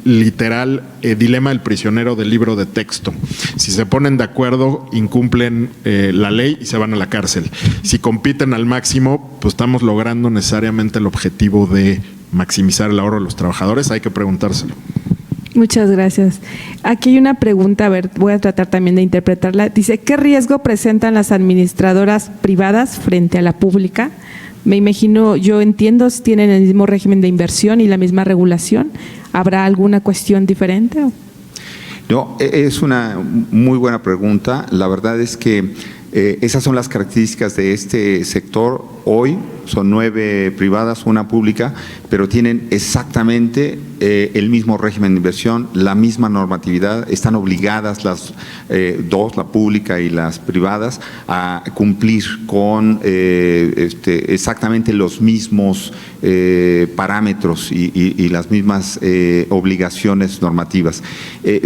literal dilema del prisionero del libro de texto. Si se ponen de acuerdo, incumplen la ley y se van a la cárcel. Si compiten al máximo, pues estamos logrando necesariamente el objetivo de maximizar el ahorro de los trabajadores. Hay que preguntárselo. Muchas gracias. Aquí hay una pregunta, a ver, voy a tratar también de interpretarla. Dice, ¿qué riesgo presentan las administradoras privadas frente a la pública? Me imagino, yo entiendo, tienen el mismo régimen de inversión y la misma regulación. ¿Habrá alguna cuestión diferente? No, es una muy buena pregunta. La verdad es que esas son las características de este sector. Hoy son 9 privadas, 1 pública, pero tienen exactamente el mismo régimen de inversión, la misma normatividad. Están obligadas las dos, la pública y las privadas, a cumplir con exactamente los mismos parámetros y las mismas obligaciones normativas.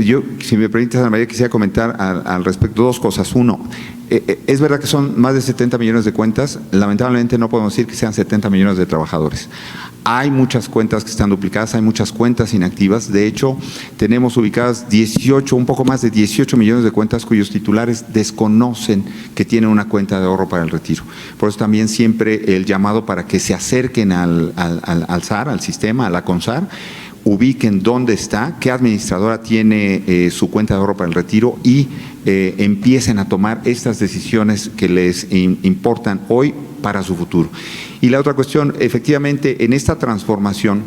Yo, si me permites, Ana María, quisiera comentar al respecto 2 cosas. Uno, es verdad que son más de 70 millones de cuentas, lamentablemente no podemos decir que sean 70 millones de trabajadores. Hay muchas cuentas que están duplicadas, hay muchas cuentas inactivas. De hecho, tenemos ubicadas 18, un poco más de 18 millones de cuentas cuyos titulares desconocen que tienen una cuenta de ahorro para el retiro. Por eso también siempre el llamado para que se acerquen al SAR, al sistema, a la CONSAR, ubiquen dónde está, qué administradora tiene su cuenta de ahorro para el retiro y empiecen a tomar estas decisiones que les importan hoy para su futuro. Y la otra cuestión, efectivamente, en esta transformación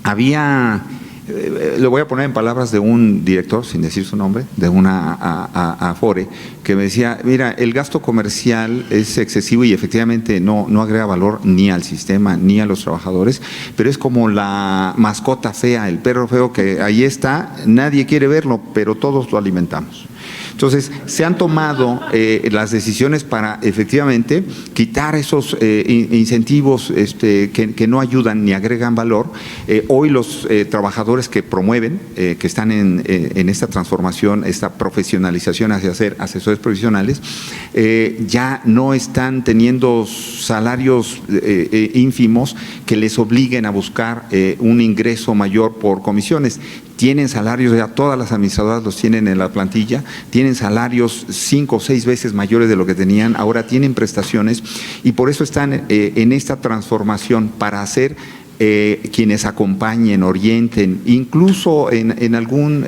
había, lo voy a poner en palabras de un director, sin decir su nombre, de una Afore, que me decía, mira, el gasto comercial es excesivo y efectivamente no agrega valor ni al sistema ni a los trabajadores, pero es como la mascota fea, el perro feo que ahí está, nadie quiere verlo, pero todos lo alimentamos. Entonces, se han tomado las decisiones para efectivamente quitar esos incentivos que no ayudan ni agregan valor. Hoy los trabajadores que promueven, que están en esta transformación, esta profesionalización hacia ser asesores profesionales, ya no están teniendo salarios ínfimos que les obliguen a buscar un ingreso mayor por comisiones. Tienen salarios, ya todas las administradoras los tienen en la plantilla, tienen salarios 5 o 6 veces mayores de lo que tenían, ahora tienen prestaciones y por eso están en esta transformación para hacer quienes acompañen, orienten, incluso en algún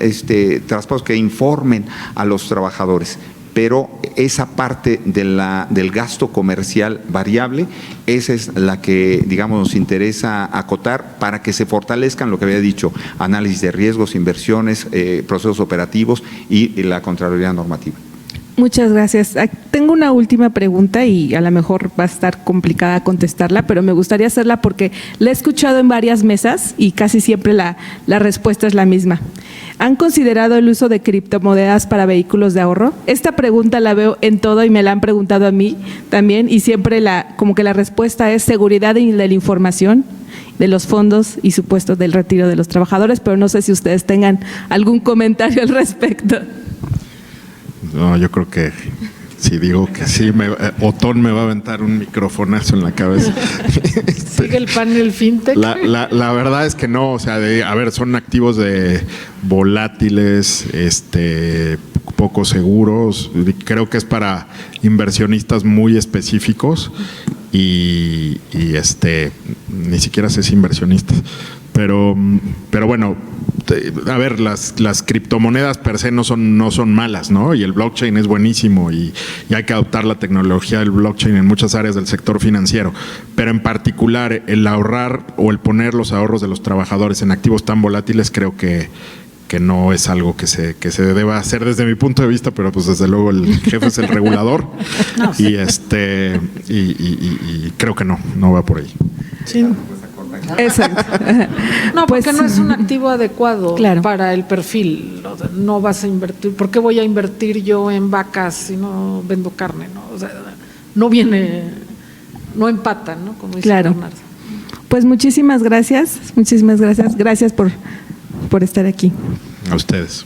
traspaso que informen a los trabajadores. Pero esa parte del gasto comercial variable, esa es la que, digamos, nos interesa acotar para que se fortalezcan lo que había dicho, análisis de riesgos, inversiones, procesos operativos y la Contraloría Normativa. Muchas gracias. Tengo una última pregunta y a lo mejor va a estar complicada contestarla, pero me gustaría hacerla porque la he escuchado en varias mesas y casi siempre la respuesta es la misma. ¿Han considerado el uso de criptomonedas para vehículos de ahorro? Esta pregunta la veo en todo y me la han preguntado a mí también y siempre como que la respuesta es seguridad de la información de los fondos y supuestos del retiro de los trabajadores, pero no sé si ustedes tengan algún comentario al respecto. No, yo creo que si digo que sí, Otón me va a aventar un microfonazo en la cabeza. Sigue el panel fintech. La verdad es que no, o sea, a ver, son activos de volátiles, poco seguros. Creo que es para inversionistas muy específicos y ni siquiera sé si inversionistas. Pero bueno, a ver, las criptomonedas per se no son malas, ¿no? Y el blockchain es buenísimo y hay que adoptar la tecnología del blockchain en muchas áreas del sector financiero. Pero en particular, el ahorrar o el poner los ahorros de los trabajadores en activos tan volátiles creo que no es algo que se deba hacer desde mi punto de vista, pero pues desde luego el jefe es el regulador y creo que no va por ahí. Sí. Exacto. No, porque Pues, no es un activo adecuado claro. para el perfil. No vas a invertir. ¿Por qué voy a invertir yo en vacas si no vendo carne? ¿No? O sea, no empata, ¿no? Como dice Claro. Bernardo. Pues muchísimas gracias. Gracias por estar aquí. A ustedes.